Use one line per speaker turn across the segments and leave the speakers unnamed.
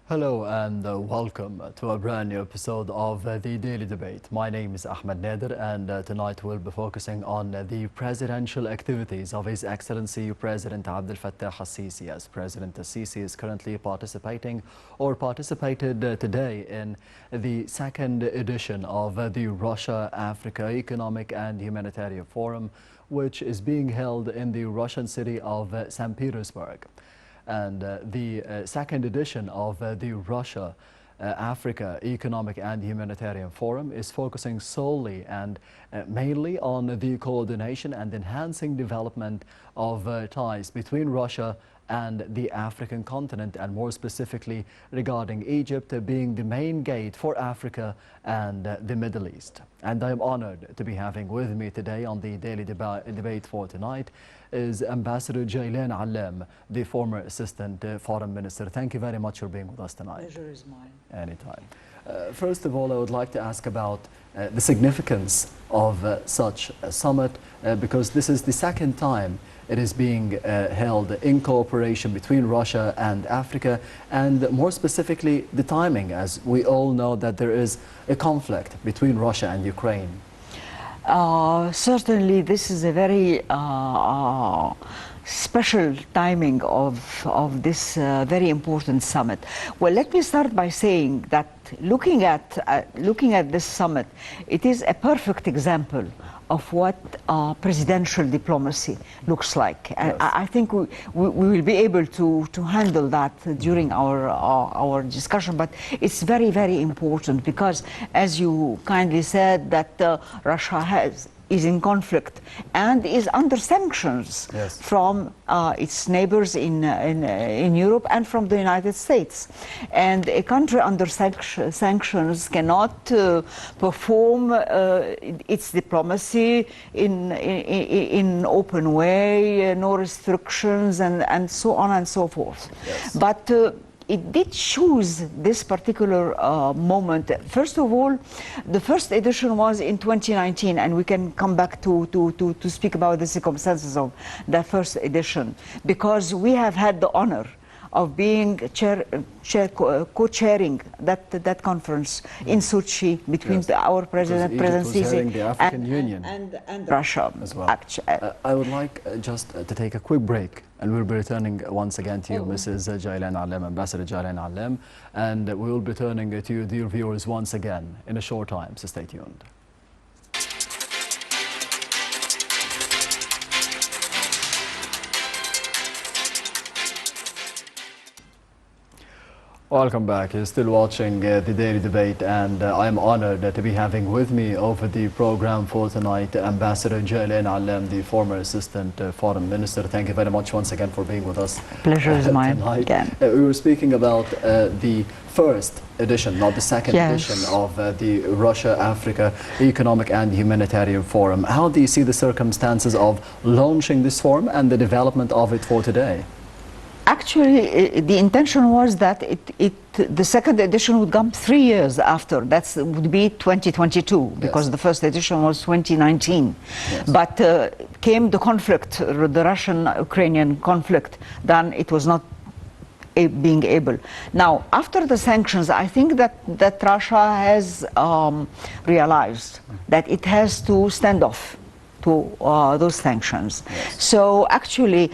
Hello and welcome to a brand new episode of the Daily Debate. My name is Ahmed Nader, and tonight we'll be focusing on the presidential activities of His Excellency President Abdel Fattah al-Sisi, as President al-Sisi is currently participating or participated today in the second edition of the Russia-Africa Economic and Humanitarian Forum, which is being held in the Russian city of St. Petersburg. And the second edition of the Russia-Africa Economic and Humanitarian Forum is focusing solely and mainly on the coordination and enhancing development of ties between Russia and the African continent, and more specifically regarding Egypt being the main gate for Africa and the Middle East. And I'm honored to be having with me today on the Daily Debate for tonight is Ambassador Jilan Allam, the former Assistant Foreign Minister. Thank you very much for being with us tonight.
Pleasure is mine.
Anytime. First of all, I would like to ask about the significance of such a summit, because this is the second time it is being held in cooperation between Russia and Africa, and more specifically the timing, as we all know that there is a conflict between Russia and Ukraine.
Certainly, this is a very special timing of this very important summit. Well, let me start by saying that looking at this summit, it is a perfect example of what presidential diplomacy looks like.
Yes.
I think we will be able to handle that during our discussion, but it's very, very important because, as you kindly said, that Russia is in conflict and is under sanctions.
Yes.
From its neighbors in Europe and from the United States. And a country under sanctions cannot perform its diplomacy in open way, no restrictions, and so on and so forth.
Yes.
But it did choose this particular moment. First of all, the first edition was in 2019, and we can come back to speak about the circumstances of that first edition, because we have had the honor of being co-chairing that conference in Sochi between
Yes.
our President Sisi
the African Union
and Russia
as well.
I
would like just to take a quick break, and we'll be returning once again to you, Mrs. Jilan Allam, Ambassador Jilan Allam, and we will be returning to you, dear viewers, once again in a short time, so stay tuned. Welcome back. You're still watching the Daily Debate, and I'm honored to be having with me over the program for tonight Ambassador Jilan Allam, the former Assistant Foreign Minister. Thank you very much once again for being with us.
Pleasure is mine
tonight.
again.
We were speaking about the first edition, not the second
Yes.
edition of the Russia-Africa Economic and Humanitarian Forum. How do you see the circumstances of launching this forum and the development of it for today?
Actually, the intention was that the second edition would come 3 years after. That would be 2022, because
Yes.
the first edition was 2019.
Yes.
But came the conflict, the Russian-Ukrainian conflict, then it was not being able. Now, after the sanctions, I think that Russia has realized that it has to stand off to those sanctions.
Yes.
So actually,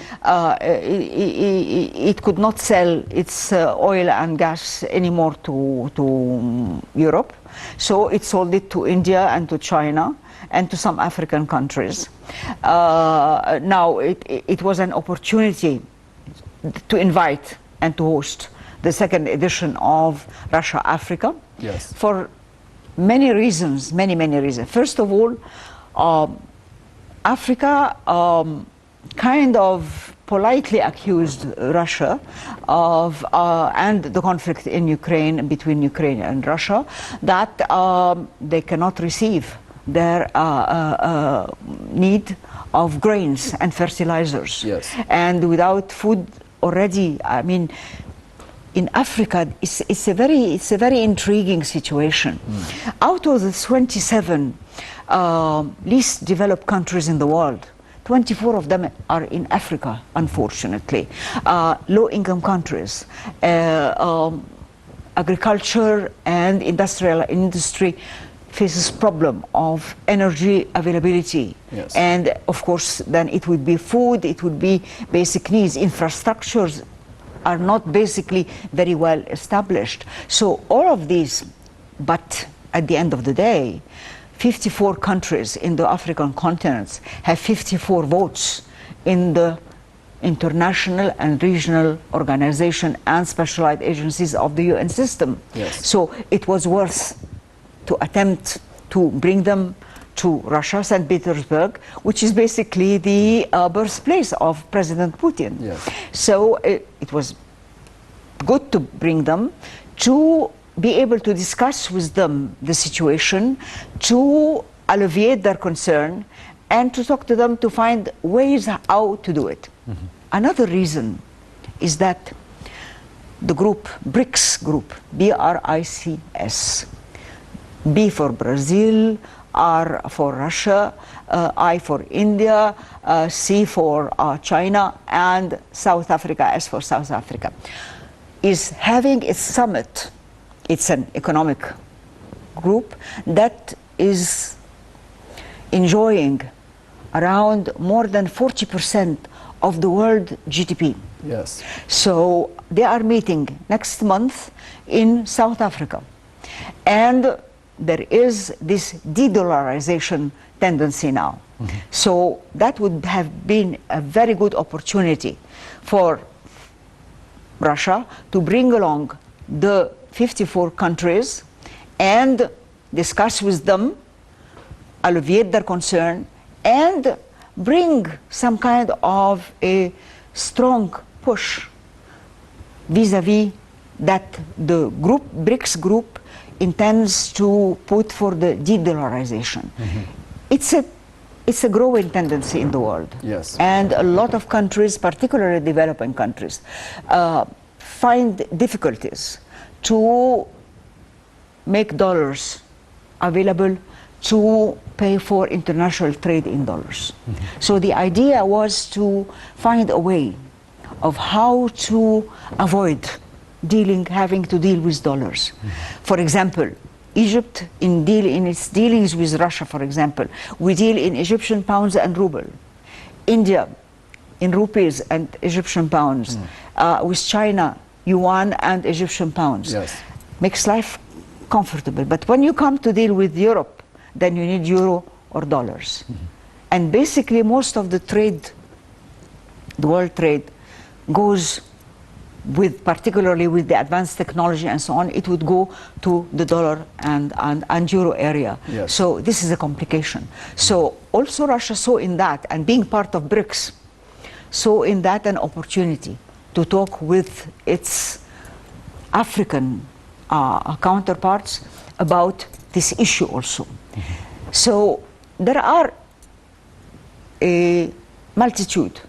it could not sell its oil and gas anymore to Europe. So it sold it to India and to China and to some African countries. Now, it was an opportunity to invite and to host the second edition of Russia-Africa.
Yes.
For many reasons, many reasons. First of all, Africa kind of politely accused Russia of, and the conflict in Ukraine, between Ukraine and Russia, that they cannot receive their need of grains and fertilizers.
Yes.
And without food already, I mean, in Africa, it's a very intriguing situation. Out of the 27 least developed countries in the world, 24 of them are in Africa, unfortunately. Low-income countries. agriculture and industry faces problem of energy availability.
Yes.
And of course, then it would be food, it would be basic needs. Infrastructures are not basically very well established. So all of these, but at the end of the day, 54 countries in the African continent have 54 votes in the international and regional organization and specialized agencies of the UN system.
Yes.
So it was worth to attempt to bring them to Russia, St. Petersburg, which is basically the birthplace of President Putin.
Yes.
So it was good to bring them, to be able to discuss with them the situation, to alleviate their concern, and to talk to them to find ways how to do it. Mm-hmm. Another reason is that the group, BRICS group, B-R-I-C-S, B for Brazil, R for Russia, I for India, C for China, and South Africa, S for South Africa, is having its summit. It's an economic group that is enjoying around more than 40% of the world GDP.
Yes.
So they are meeting next month in South Africa. And there is this de-dollarization tendency now. Mm-hmm. So that would have been a very good opportunity for Russia to bring along the 54 countries and discuss with them, alleviate their concern, and bring some kind of a strong push vis-a-vis that the group, BRICS group, intends to put for the de-dollarization. Mm-hmm. It's a growing tendency in the world.
Yes.
And a lot of countries, particularly developing countries, find difficulties to make dollars available to pay for international trade in dollars. Mm-hmm. So the idea was to find a way of how to avoid having to deal with dollars. Mm-hmm. For example, Egypt, in its dealings with Russia, for example, we deal in Egyptian pounds and ruble. India, in rupees and Egyptian pounds. With China, yuan and Egyptian pounds.
Yes.
Makes life comfortable. But when you come to deal with Europe, then you need euro or dollars. Mm-hmm. And basically most of the trade, the world trade, goes with, particularly with the advanced technology and so on, it would go to the dollar and euro area.
Yes.
So this is a complication. So also Russia saw in that, and being part of BRICS, saw in that an opportunity to talk with its African counterparts about this issue also. Mm-hmm. So there are a multitude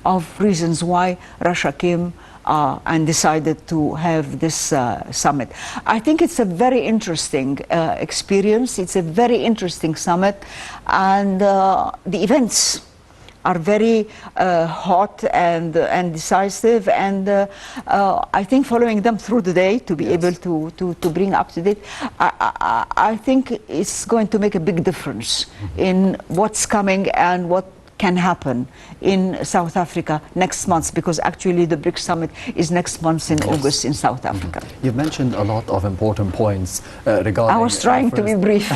of reasons why Russia came and decided to have this summit. I think it's a very interesting experience. It's a very interesting summit, and the events are very hot and decisive, and I think following them through the day to be
Yes.
able to bring up to date, I think it's going to make a big difference in what's coming and what can happen in South Africa next month, because actually the BRICS summit is next month in August in South Africa.
You've mentioned a lot of important points regarding...
I was trying to be brief.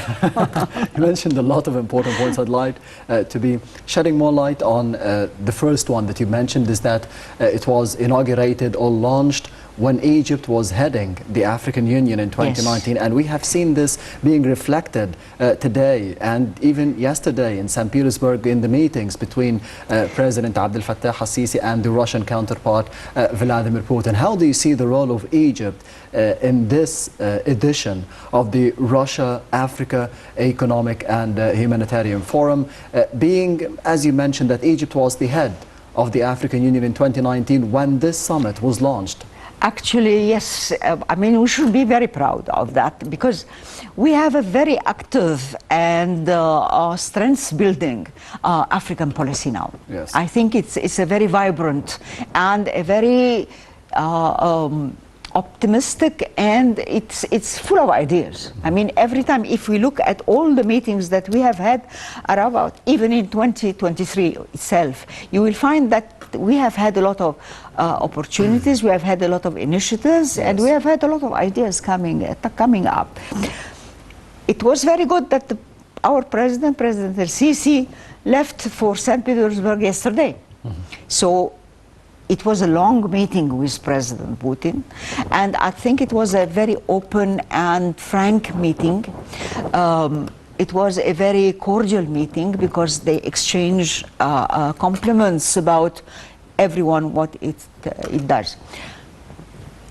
You mentioned a lot of important points. I'd like to be shedding more light on the first one that you mentioned, is that it was inaugurated or launched when Egypt was heading the African Union in 2019. Yes. And we have seen this being reflected today and even yesterday in St. Petersburg in the meetings between President Abdel Fattah al-Sisi and the Russian counterpart Vladimir Putin. How do you see the role of Egypt in this edition of the Russia-Africa Economic and Humanitarian Forum, being, as you mentioned, that Egypt was the head of the African Union in 2019 when this summit was launched?
Actually, yes. I mean, we should be very proud of that, because we have a very active and strengths-building African policy now.
Yes.
I think it's a very vibrant and a very optimistic, and it's full of ideas. I mean, every time, if we look at all the meetings that we have had about, even in 2023 itself, you will find that we have had a lot of opportunities, we have had a lot of initiatives, and we have had a lot of ideas coming up. It was very good that our President al-Sisi, left for St. Petersburg yesterday. So it was a long meeting with President Putin, and I think it was a very open and frank meeting. It was a very cordial meeting because they exchanged compliments about everyone what it does.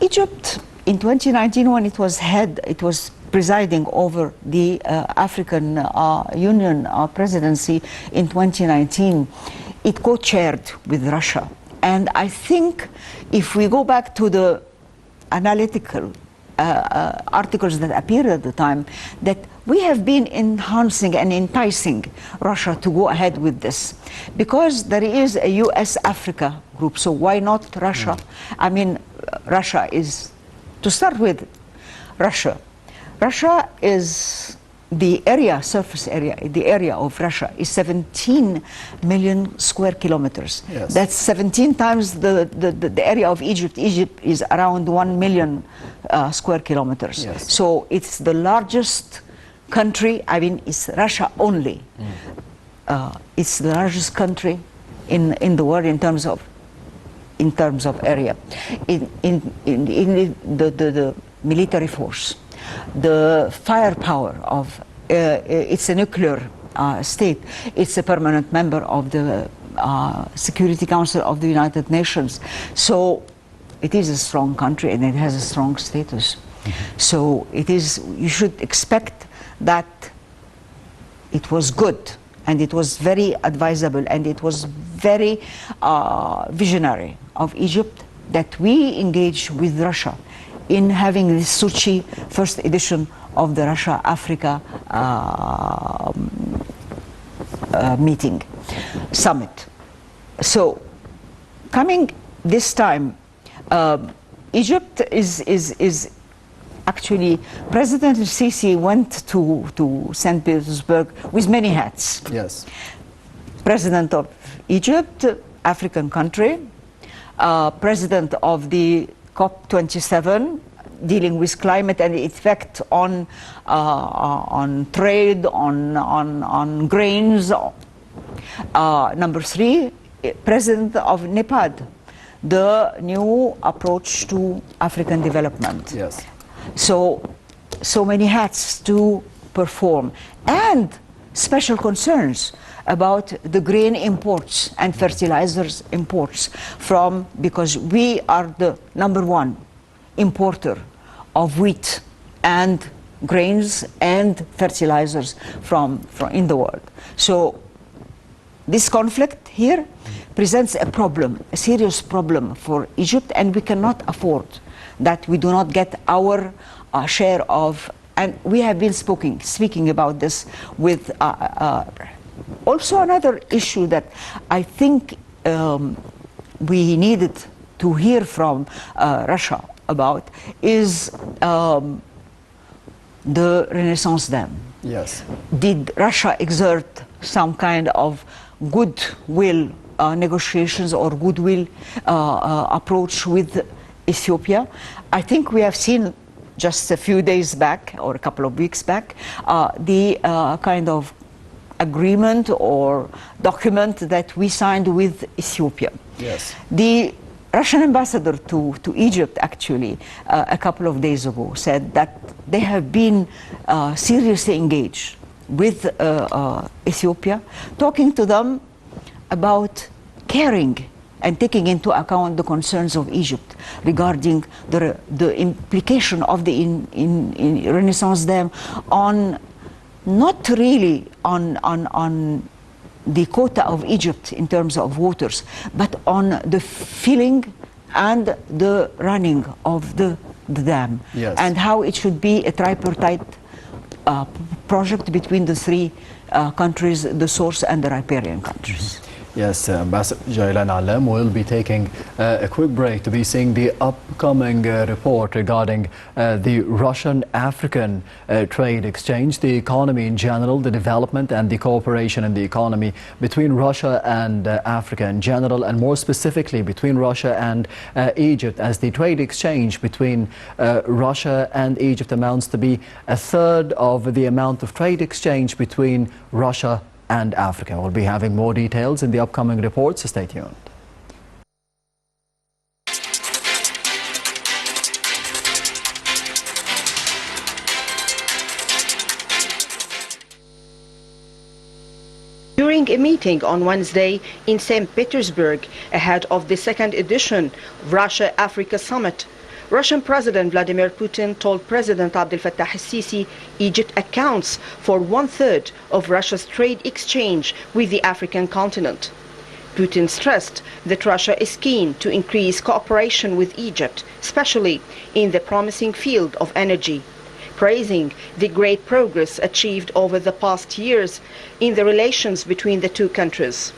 Egypt in 2019, when it was presiding over the African Union presidency in 2019, it co-chaired with Russia. And I think if we go back to the analytical articles that appeared at the time, that we have been enhancing and enticing Russia to go ahead with this. Because there is a US-Africa group, so why not Russia? I mean, Russia is, to start with, Russia is the area, surface area, the area of Russia is 17 million square kilometers.
Yes.
That's 17 times the area of Egypt. Egypt is around 1 million square kilometers.
Yes.
So it's the largest country, I mean, it's Russia only. It's the largest country in the world in terms of area. In the military force, the firepower of it's a nuclear state. It's a permanent member of the Security Council of the United Nations. So it is a strong country and it has a strong status. So it is, you should expect that it was good and it was very advisable and it was very visionary of Egypt that we engage with Russia in having this Sochi first edition of the Russia-Africa meeting, summit. So coming this time, Egypt is actually, President al-Sisi went to St. Petersburg with many hats.
Yes.
President of Egypt, African country, President of the COP27, dealing with climate and its effect on trade, on grains. Number 3, President of NEPAD, the new approach to African development.
Yes.
So many hats to perform, and special concerns about the grain imports and fertilizers imports because we are the #1 importer of wheat and grains and fertilizers from in the world. So this conflict here presents a problem, a serious problem for Egypt, and we cannot afford that we do not get our share of, and we have been speaking about this with also another issue that I think we needed to hear from Russia about is the Renaissance Dam.
Yes.
Did Russia exert some kind of goodwill negotiations or goodwill approach with Ethiopia? I think we have seen just a few days back or a couple of weeks back the kind of agreement or document that we signed with Ethiopia.
Yes.
The Russian ambassador to Egypt actually a couple of days ago said that they have been seriously engaged with Ethiopia, talking to them about caring and taking into account the concerns of Egypt regarding the implication of the in Renaissance Dam on not really on the quota of Egypt in terms of waters, but on the filling and the running of the dam.
Yes.
And how it should be a tripartite project between the 3 countries, the source and the riparian countries.
Yes, Ambassador Jilan Allam will be taking a quick break to be seeing the upcoming report regarding the Russian-African trade exchange, the economy in general, the development and the cooperation in the economy between Russia and Africa in general, and more specifically between Russia and Egypt, as the trade exchange between Russia and Egypt amounts to be a third of the amount of trade exchange between Russia and Africa. We'll be having more details in the upcoming reports, so stay tuned.
During a meeting on Wednesday in St. Petersburg ahead of the second edition of Russia-Africa Summit, Russian President Vladimir Putin told President Abdel Fattah al-Sisi Egypt accounts for one-third of Russia's trade exchange with the African continent. Putin stressed that Russia is keen to increase cooperation with Egypt, especially in the promising field of energy, praising the great progress achieved over the past years in the relations between the two countries.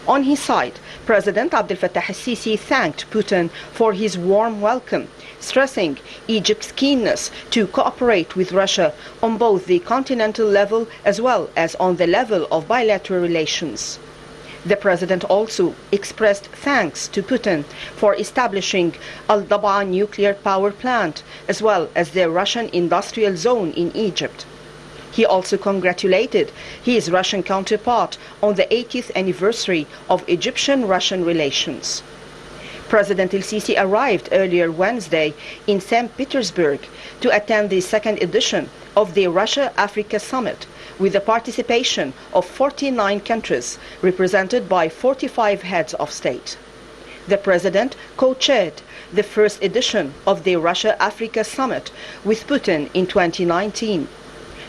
On his side, President Abdel Fattah al-Sisi thanked Putin for his warm welcome, stressing Egypt's keenness to cooperate with Russia on both the continental level as well as on the level of bilateral relations. The president also expressed thanks to Putin for establishing Al-Dab'a nuclear power plant as well as the Russian industrial zone in Egypt. He also congratulated his Russian counterpart on the 80th anniversary of Egyptian-Russian relations. President el-Sisi arrived earlier Wednesday in St. Petersburg to attend the second edition of the Russia-Africa Summit, with the participation of 49 countries represented by 45 heads of state. The president co-chaired the first edition of the Russia-Africa Summit with Putin in 2019.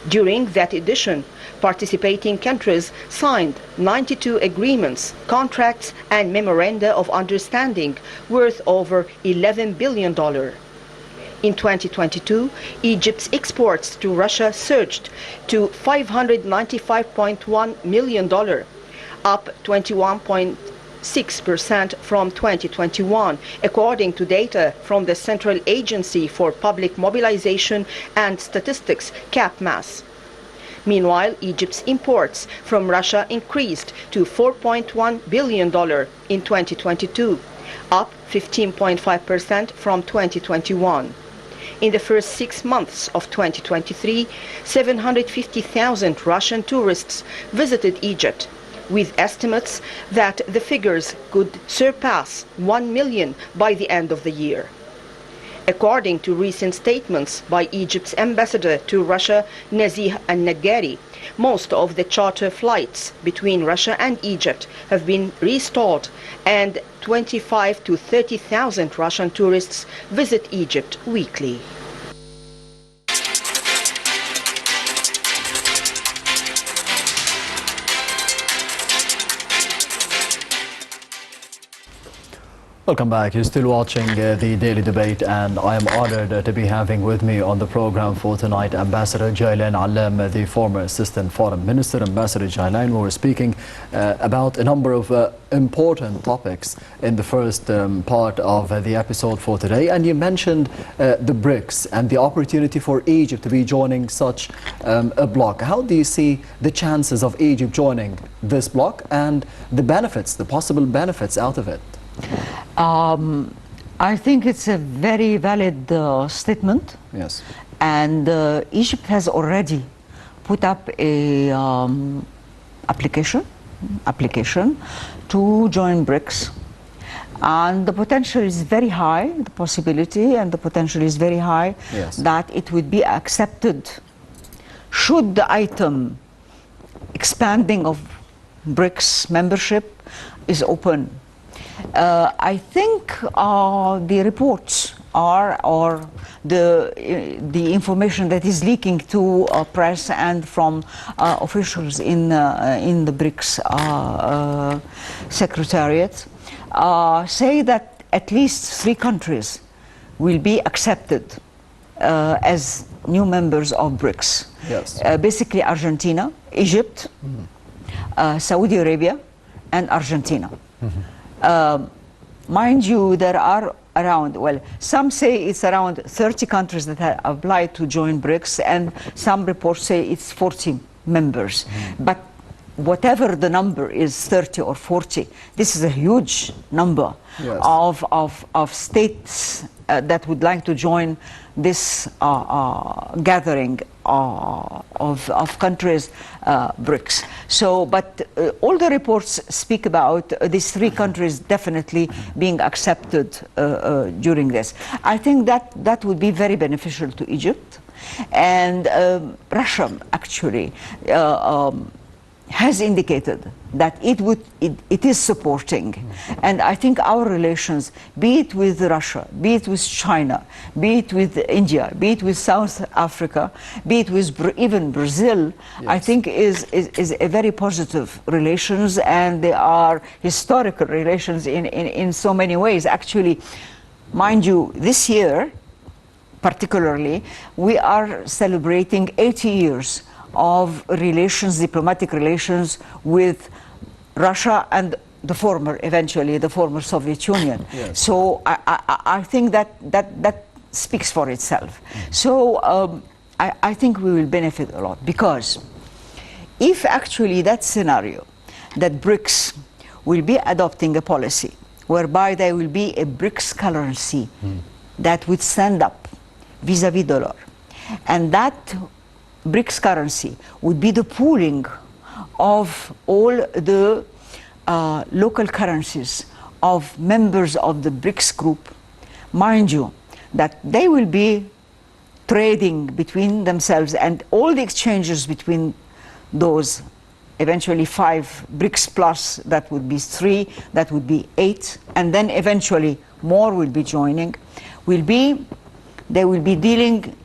During that edition, participating countries signed 92 agreements, contracts and memoranda of understanding worth over $11 billion. In 2022, Egypt's exports to Russia surged to $595.1 million, up 21.6% from 2021, according to data from the Central Agency for Public Mobilization and Statistics, CAPMAS. Meanwhile, Egypt's imports from Russia increased to $4.1 billion in 2022, up 15.5% from 2021. In the first 6 months of 2023, 750,000 Russian tourists visited Egypt, with estimates that the figures could surpass 1 million by the end of the year. According to recent statements by Egypt's ambassador to Russia, Nazih al-Naggari, most of the charter flights between Russia and Egypt have been restored, and 25,000 to 30,000 Russian tourists visit Egypt weekly.
Welcome back. You're still watching the Daily Debate, and I am honored to be having with me on the program for tonight Ambassador Jilan Allam, the former Assistant Foreign Minister. Ambassador Jilan, we were speaking about a number of important topics in the first part of the episode for today, and you mentioned the BRICS and the opportunity for Egypt to be joining such a bloc. How do you see the chances of Egypt joining this bloc and the benefits, the possible benefits out of it?
I think it's a very valid statement.
Yes.
And Egypt has already put up a application to join BRICS. And the potential is very high, the possibility and the potential is very high,
yes,
that it would be accepted should the item expanding of BRICS membership is open. I think the reports are, or the information that is leaking to press and from officials in the BRICS Secretariat say that at least 3 countries will be accepted as new members of BRICS.
Yes.
Basically Argentina, Egypt, Saudi Arabia, and Argentina. Mind you, there are around, well, some say it's around 30 countries that have applied to join BRICS, and some reports say it's 40 members. But whatever the number is, 30 or 40, this is a huge number of states that would like to join this gathering of countries, BRICS. So, but all the reports speak about these three countries definitely being accepted during this. I think that would be very beneficial to Egypt. And Russia actually has indicated that it is supporting. And I think our relations, be it with Russia, be it with China, be it with India, be it with South Africa, be it with even Brazil, I think is a very positive relations, and they are historical relations in so many ways. Actually, mind you, this year particularly, we are celebrating 80 years of relations, diplomatic relations with Russia and eventually the former Soviet Union.
Yes.
So I think that speaks for itself. So I think we will benefit a lot, because if actually that scenario, that BRICS will be adopting a policy whereby there will be a BRICS currency that would stand up vis-a-vis dollar, and that BRICS currency would be the pooling of all the local currencies of members of the BRICS group. Mind you, that they will be trading between themselves, and all the exchanges between those eventually 5 BRICS plus, that would be 3, that would be 8, and then eventually more will be joining, they will be dealing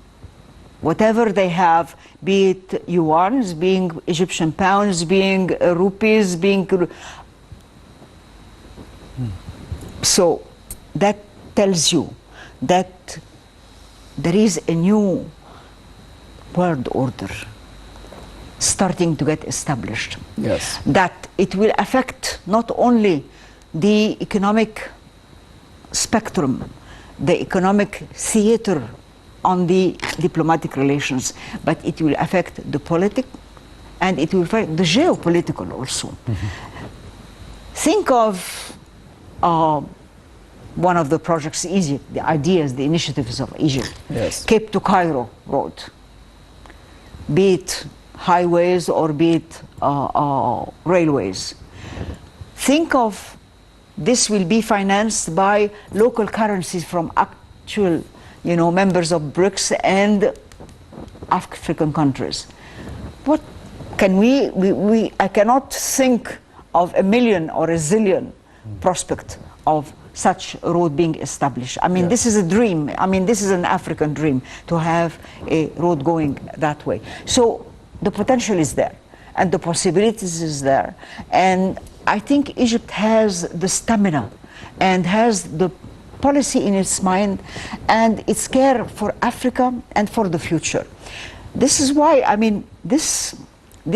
whatever they have, be it yuans, being Egyptian pounds, being rupees, being... So that tells you that there is a new world order starting to get established.
Yes.
That it will affect not only the economic spectrum, the economic theater on the diplomatic relations, but it will affect the politics, and it will affect the geopolitical also. Think of one of the projects, Egypt, the ideas, the initiatives of Egypt.
Yes.
Cape to Cairo road, be it highways or be it railways. Think of this will be financed by local currencies from actual, members of BRICS and African countries. What can I cannot think of a million or a zillion prospect of such a road being established. I mean, this is a dream. I mean, this is an African dream, to have a road going that way. So the potential is there, and the possibilities is there. And I think Egypt has the stamina and has the policy in its mind and its care for Africa and for the future. This is why, I mean, this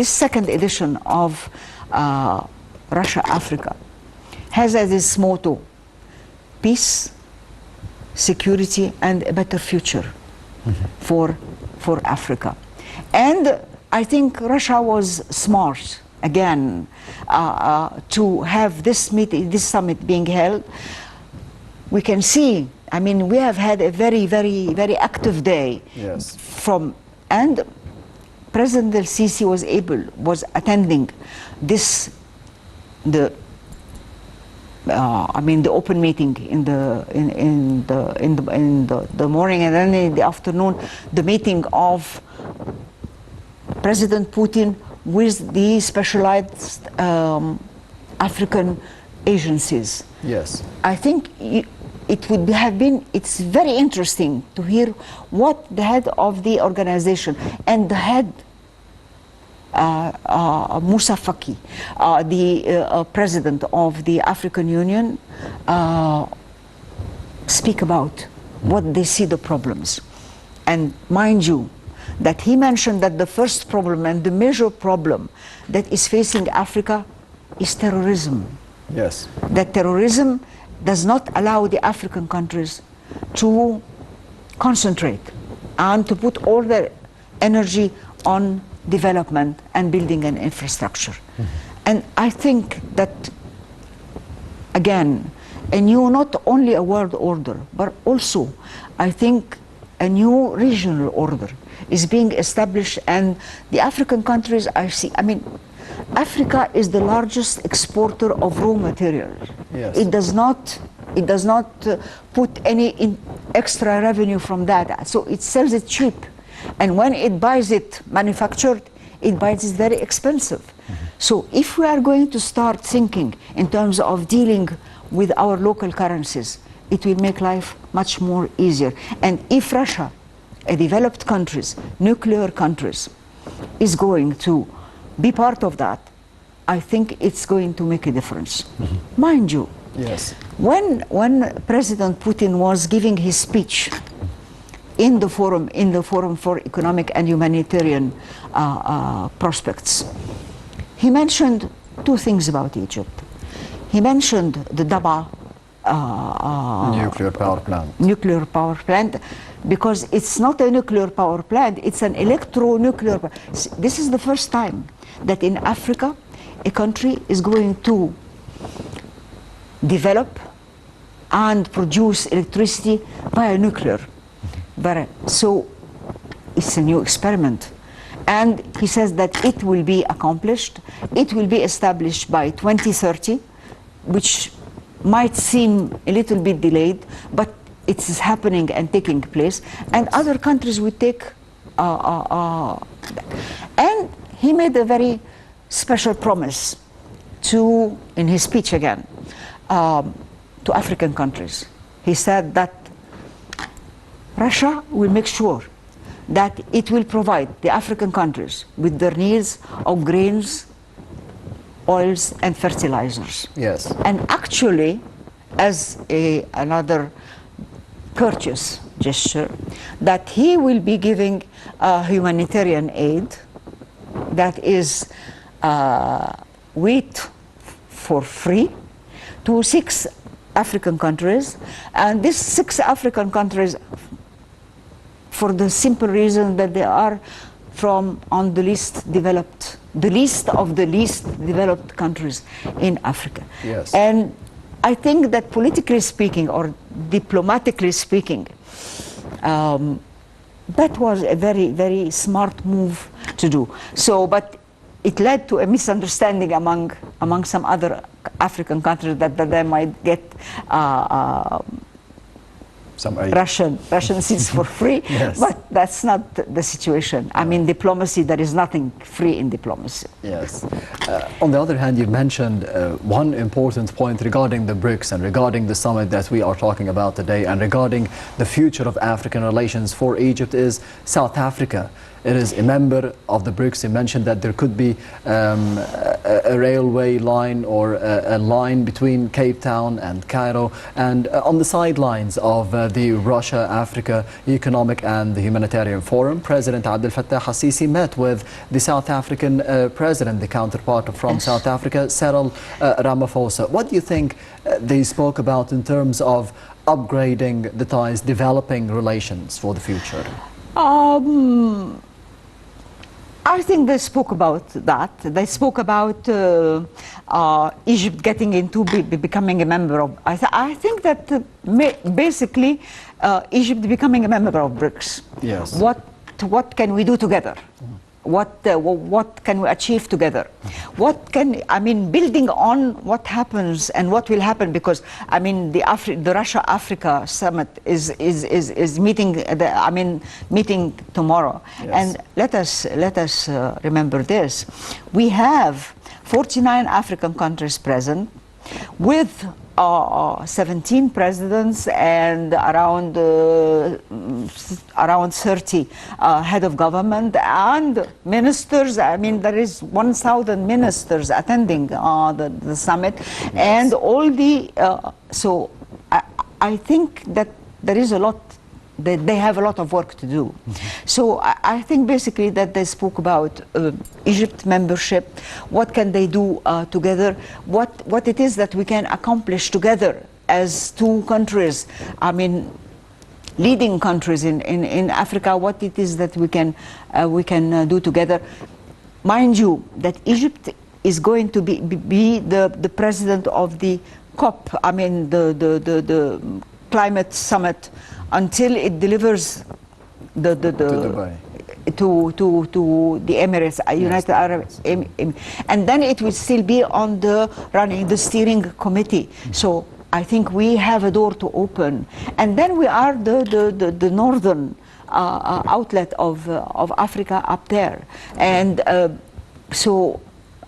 second edition of Russia Africa has as its motto peace, security, and a better future for Africa. And I think Russia was smart again to have this meeting, this summit being held. We can see, I mean, we have had a very, very, very active day.
Yes.
And President El-Sisi was attending this, the open meeting in the morning, and then in the afternoon, the meeting of President Putin with the specialized African agencies.
Yes.
I think it would have been, it's very interesting to hear what the head of the organization and the head, Moussa Faki, the president of the African Union, speak about what they see the problems. And mind you, that he mentioned that the first problem and the major problem that is facing Africa is terrorism.
Yes.
That terrorism does not allow the African countries to concentrate and to put all their energy on development and building an infrastructure. And I think that, again, a new, not only a world order, but also, I think, a new regional order is being established, and the African countries, Africa is the largest exporter of raw materials.
Yes.
It does not put any extra revenue from that, so it sells it cheap. And when it buys it manufactured, it buys it very expensive. So if we are going to start thinking in terms of dealing with our local currencies, it will make life much more easier. And if Russia, a developed countries, nuclear countries, is going to be part of that, I think it's going to make a difference. Mind you,
Yes.
when President Putin was giving his speech in the forum for economic and humanitarian prospects, he mentioned two things about Egypt. He mentioned the Daba nuclear power plant, because it's not a nuclear power plant, it's an electro-nuclear. This is the first time that in Africa a country is going to develop and produce electricity via nuclear. So it's a new experiment. And he says that it will be accomplished, it will be established by 2030, which might seem a little bit delayed, but it is happening and taking place, and other countries will take. And he made a very special promise in his speech again, to African countries. He said that Russia will make sure that it will provide the African countries with their needs of grains, oils, and fertilizers.
Yes.
And actually, as another courteous gesture, that he will be giving humanitarian aid, that is wheat for free, to 6 African countries. And these 6 African countries, for the simple reason that they are on the least of the least developed countries in Africa.
Yes.
And I think that politically speaking, or diplomatically speaking, that was a very, very smart move to do. So, but it led to a misunderstanding among some other African countries that they might get
some aid.
Russian seeds for free.
Yes.
But that's not the situation. I mean, diplomacy, there is nothing free in diplomacy.
Yes. On the other hand, you mentioned one important point regarding the BRICS and regarding the summit that we are talking about today, and regarding the future of African relations for Egypt is South Africa. It is a member of the BRICS. You mentioned that there could be a railway line or a line between Cape Town and Cairo. And on the sidelines of the Russia-Africa Economic and Humanitarian Forum, President Abdel Fattah al-Sisi met with the South African president, the counterpart from South Africa, Cyril Ramaphosa. What do you think they spoke about in terms of upgrading the ties, developing relations for the future?
I think they spoke about that. They spoke about Egypt getting into becoming a member of. I think that basically Egypt becoming a member of BRICS.
Yes.
What can we do together? What can we achieve together? Building on what happens and what will happen, because the Russia-Africa summit is meeting meeting tomorrow.
Yes.
And let us remember this: we have 49 African countries present, with 17 presidents and around 30 head of government and ministers. There is 1,000 ministers attending the summit. Yes. And all the so I think that there is a lot they have a lot of work to do. So I think basically that they spoke about Egypt membership, what can they do together, what it is that we can accomplish together as two countries, I mean, leading countries in Africa, what it is that we can do together. Mind you, that Egypt is going to be the president of the COP, I mean the climate summit, until it delivers to the Emirates, United Arab Emirates, and then it will still be on running the steering committee. So I think we have a door to open, and then we are the northern outlet of Africa up there, and so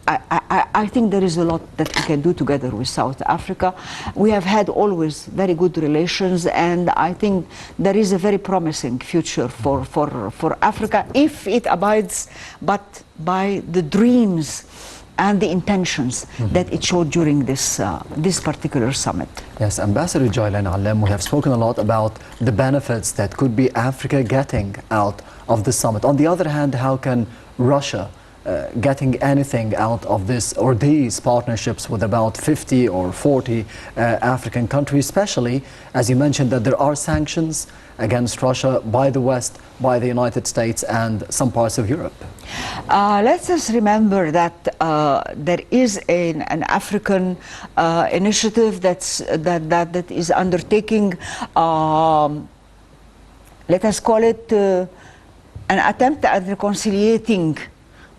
I think there is a lot that we can do together with South Africa. We have had always very good relations, and I think there is a very promising future for Africa if it abides but by the dreams and the intentions that it showed during this particular summit.
Yes, Ambassador Jilan, Allam, we have spoken a lot about the benefits that could be Africa getting out of the summit. On the other hand, how can Russia getting anything out of this or these partnerships with about 50 or 40 African countries, especially as you mentioned that there are sanctions against Russia by the West, by the United States and some parts of Europe?
Let's just remember that there is an African initiative that is undertaking, let us call it an attempt at reconciliating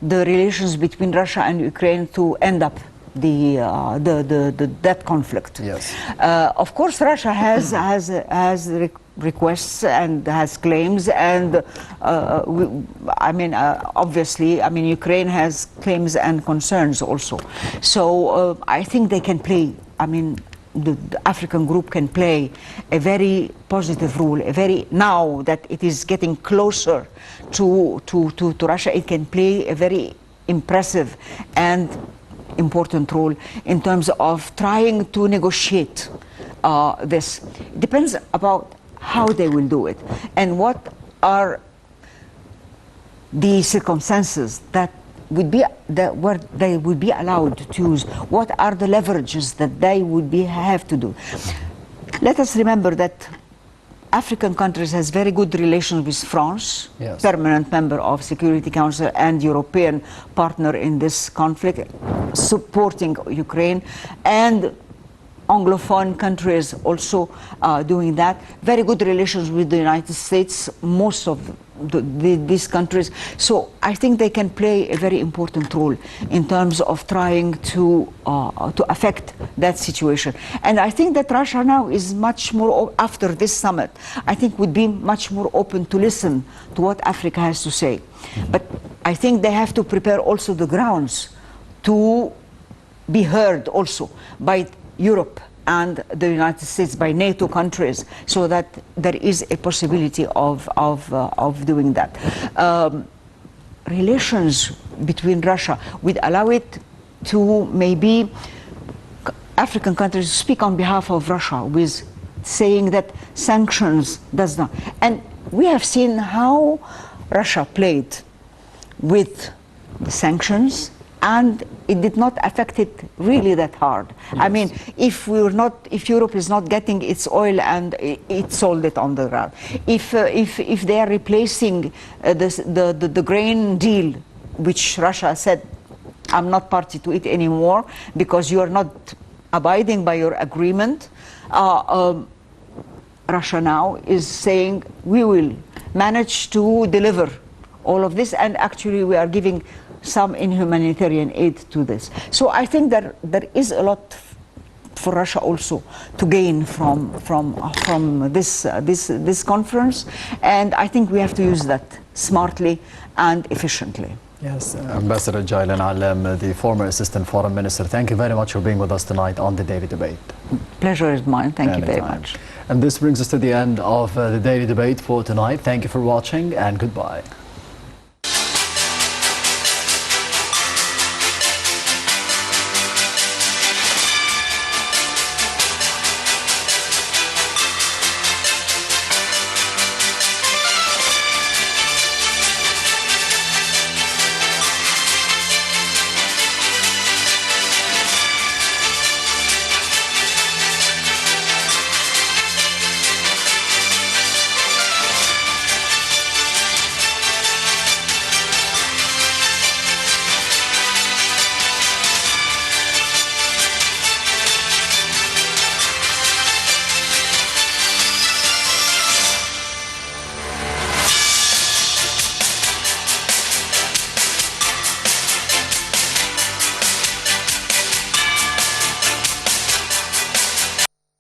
the relations between Russia and Ukraine to end up that conflict.
Yes.
Of course, Russia has requests and has claims, and obviously, Ukraine has claims and concerns also. So I think they can play. The African group can play a very positive role. Now that it is getting closer to Russia, it can play a very impressive and important role in terms of trying to negotiate this. It depends about how they will do it and what are the circumstances where they would be allowed to use. What are the leverages that they would have to do? Let us remember that African countries has very good relations with France,
yes,
permanent member of Security Council and European partner in this conflict, supporting Ukraine, and Anglophone countries also doing that. Very good relations with the United States, most of these countries. So I think they can play a very important role in terms of trying to affect that situation. And I think that Russia now is much more, after this summit, I think would be much more open to listen to what Africa has to say. But I think they have to prepare also the grounds to be heard also by Europe and the United States, by NATO countries, so that there is a possibility of doing that. Relations between Russia would allow it to maybe African countries speak on behalf of Russia with saying that sanctions does not. And we have seen how Russia played with the sanctions, and it did not affect it really that hard. Yes. I mean, if Europe is not getting its oil and it sold it on the ground, if they are replacing the grain deal, which Russia said, I'm not party to it anymore because you are not abiding by your agreement, Russia now is saying we will manage to deliver all of this, and actually we are giving some in humanitarian aid to this. So I think that there is a lot for Russia also to gain from this conference, and I think we have to use that smartly and efficiently.
Yes, Ambassador Jilan Allam, the former Assistant Foreign Minister, thank you very much for being with us tonight on the Daily Debate.
Pleasure is mine. Thank you very much.
And this brings us to the end of the Daily Debate for tonight. Thank you for watching and goodbye.